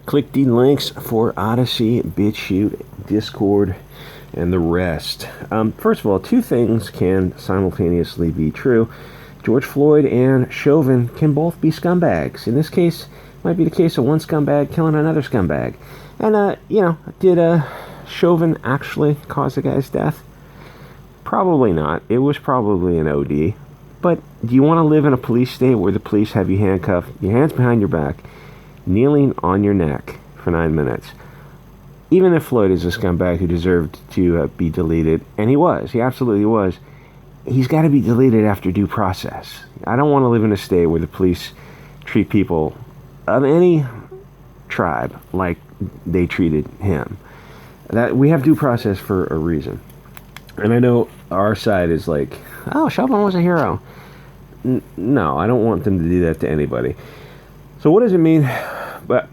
Click the links for Odysee, Chute, Discord, and the rest. First of all, two things can simultaneously be true. George Floyd and Chauvin can both be scumbags. In this case, it might be the case of one scumbag killing another scumbag. And, did Chauvin actually cause the guy's death? Probably not. It was probably an OD. But do you want to live in a police state where the police have you handcuffed, your hands behind your back, kneeling on your neck for 9 minutes? Even if Floyd is a scumbag who deserved to be deleted, and he absolutely was, he's got to be deleted after due process. I don't want to live in a state where the police treat people of any tribe like they treated him. That we have due process for a reason. And I know our side is like, oh, Chauvin was a hero. No, I don't want them to do that to anybody. So what does it mean? But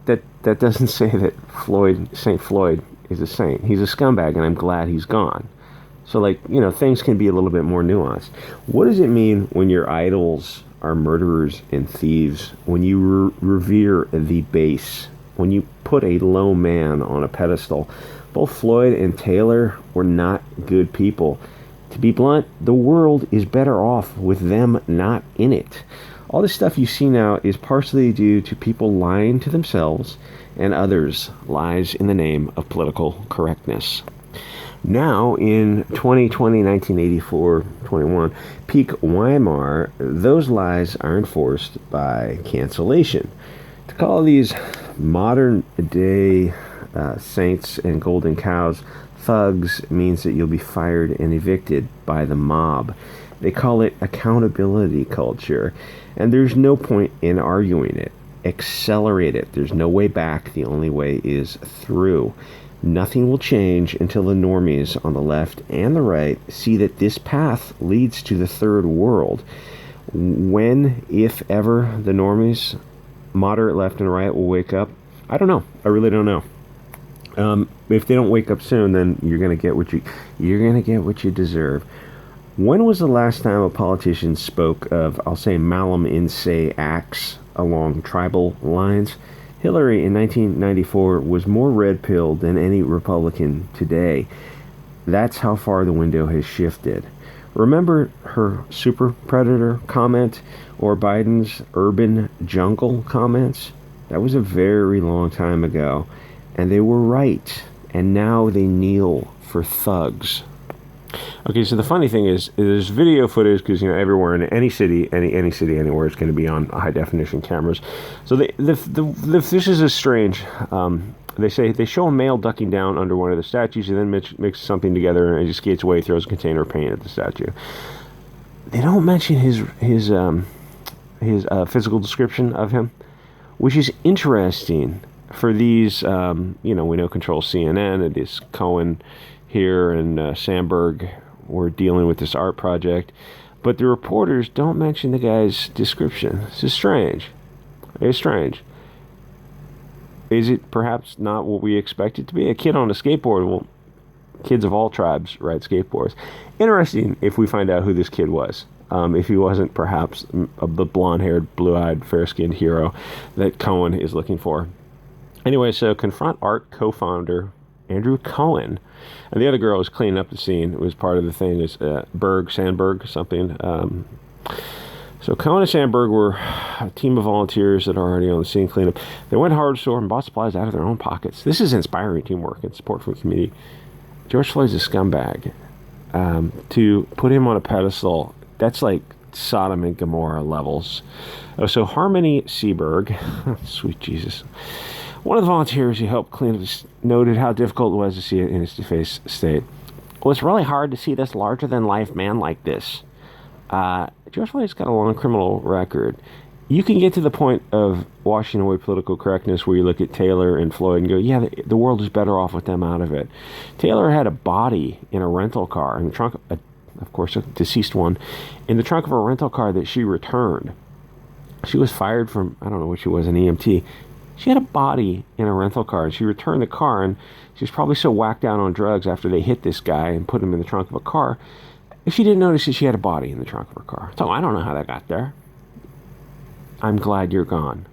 that doesn't say that Saint Floyd is a saint. He's a scumbag, and I'm glad he's gone. So, things can be a little bit more nuanced. What does it mean when your idols are murderers and thieves? When you revere the base? When you put a low man on a pedestal? Both Floyd and Taylor were not good people. To be blunt, the world is better off with them not in it. All this stuff you see now is partially due to people lying to themselves and others, lies in the name of political correctness. Now, in 2020, 1984, 21, peak Weimar, those lies are enforced by cancellation. To call these modern-day saints and golden cows thugs means that you'll be fired and evicted by the mob. They call it accountability culture, and there's no point in arguing it. Accelerate it. There's no way back. The only way is through. Nothing will change until the normies on the left and the right see that this path leads to the third world. When, if ever, the normies, moderate left and right, will wake up, I don't know. I really don't know. If they don't wake up soon, then you're gonna get what you deserve. When was the last time a politician spoke of, I'll say, malum in se acts along tribal lines? Hillary in 1994 was more red-pilled than any Republican today. That's how far the window has shifted. Remember her super predator comment or Biden's urban jungle comments? That was a very long time ago, and they were right, and now they kneel for thugs. Okay, so the funny thing is, there's video footage because everywhere in any city, anywhere, it's going to be on high definition cameras. So this is a strange. They show a male ducking down under one of the statues. He then mixes something together and he skates away, throws a container of paint at the statue. They don't mention his physical description of him, which is interesting for these. We know control CNN. It is Cohen here in Samburg. We're dealing with this art project, but the reporters don't mention the guy's description. This is strange. It's strange. Is it perhaps not what we expect it to be? A kid on a skateboard. Well, kids of all tribes ride skateboards. Interesting if we find out who this kid was. If he wasn't perhaps the blonde-haired, blue-eyed, fair-skinned hero that Cohen is looking for. Anyway, so confront art co-founder Andrew Cohen. And the other girl was cleaning up the scene. It was part of the thing. Is Sandburg, something. So Cohen and Samburg were a team of volunteers that are already on the scene cleanup. They went hard store and bought supplies out of their own pockets. This is inspiring teamwork and support from the community. George Floyd's a scumbag. To put him on a pedestal, that's like Sodom and Gomorrah levels. Oh, so Harmony Seaberg, sweet Jesus, one of the volunteers who helped clean up this, noted how difficult it was to see it in its defaced state. Well, it's really hard to see this larger-than-life man like this. George Floyd's got a long criminal record. You can get to the point of washing away political correctness where you look at Taylor and Floyd and go, yeah, the world is better off with them out of it. Taylor had a body in a rental car, in the trunk, of course, a deceased one, in the trunk of a rental car that she returned. She was fired from, I don't know what she was, an EMT. She had a body in a rental car, and she returned the car, and she was probably so whacked out on drugs after they hit this guy and put him in the trunk of a car, she didn't notice that she had a body in the trunk of her car. So I don't know how that got there. I'm glad you're gone.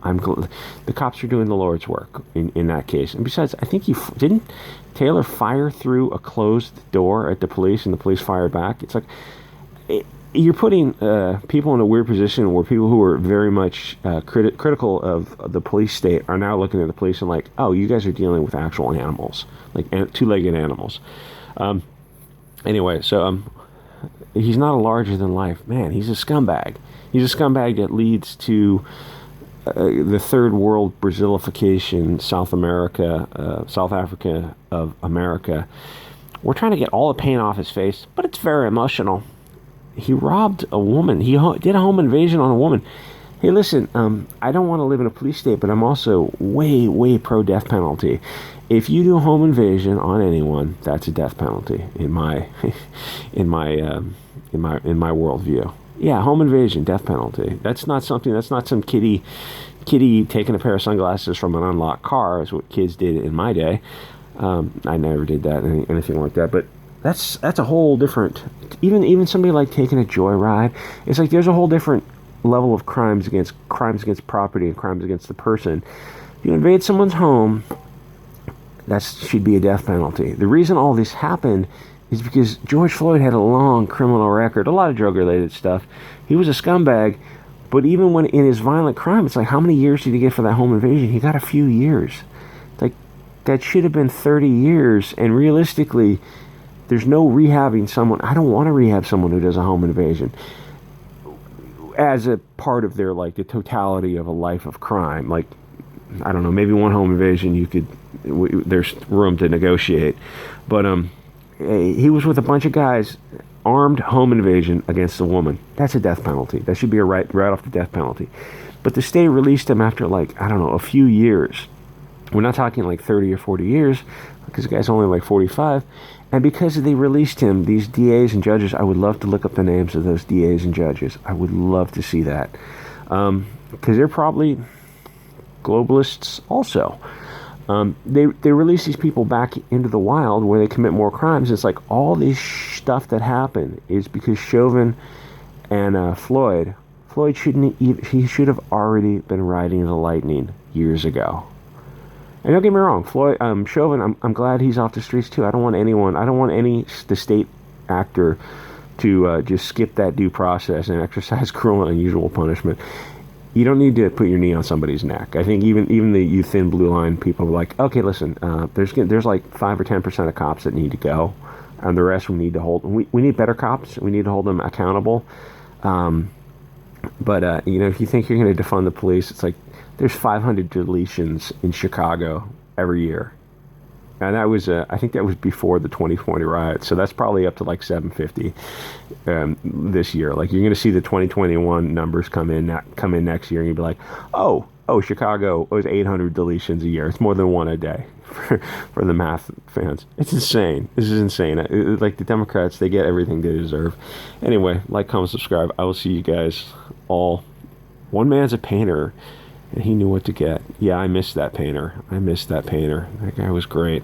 The cops are doing the Lord's work in that case. And besides, I think didn't Taylor fire through a closed door at the police, and the police fired back. It's like you're putting people in a weird position where people who are very much critical of the police state are now looking at the police and like, oh, you guys are dealing with actual animals, like two-legged animals. Anyway, so he's not a larger than life man. He's a scumbag. He's a scumbag that leads to the third world Brazilification, South Africa of America. We're trying to get all the paint off his face, but it's very emotional. He robbed a woman. He did a home invasion on a woman. Hey, listen, I don't want to live in a police state, but I'm also way, way pro death penalty. If you do a home invasion on anyone, that's a death penalty in my worldview. Yeah, home invasion, death penalty. That's not some kitty taking a pair of sunglasses from an unlocked car, is what kids did in my day. I never did that, anything like that. But that's a whole different. Even somebody like taking a joyride, it's like there's a whole different level of crimes against property and crimes against the person. If you invade someone's home, that should be a death penalty. The reason all this happened is because George Floyd had a long criminal record, a lot of drug-related stuff. He was a scumbag, but even when in his violent crime, it's like, how many years did he get for that home invasion? He got a few years. Like, that should have been 30 years, and realistically, there's no rehabbing someone. I don't want to rehab someone who does a home invasion as a part of their, like, the totality of a life of crime. Like, I don't know, maybe one home invasion there's room to negotiate. But, he was with a bunch of guys, armed home invasion against a woman. That's a death penalty. That should be right off the death penalty. But the state released him after, like, I don't know, a few years. We're not talking like 30 or 40 years, because the guy's only like 45. And because they released him, these DAs and judges, I would love to look up the names of those DAs and judges. I would love to see that. Because they're probably globalists also. They release these people back into the wild where they commit more crimes. It's like all this stuff that happened is because Chauvin and Floyd he should have already been riding the lightning years ago. And don't get me wrong, Chauvin, I'm glad he's off the streets too. I don't want the state actor to just skip that due process and exercise cruel and unusual punishment. You don't need to put your knee on somebody's neck. I think even the thin blue line people are like, okay, listen, there's like 5 or 10% of cops that need to go, and the rest we need to hold. We need better cops. We need to hold them accountable. But if you think you're going to defund the police, it's like there's 500 deletions in Chicago every year. And that was, I think that was before the 2020 riot. So that's probably up to like 750 this year. Like, you're going to see the 2021 numbers come in next year, and you'll be like, oh, Chicago was 800 deletions a year. It's more than one a day for the math fans. It's insane. This is insane. Like, the Democrats, they get everything they deserve. Anyway, like, comment, subscribe. I will see you guys all. One man's a painter, and he knew what to get. Yeah, I missed that painter. That guy was great.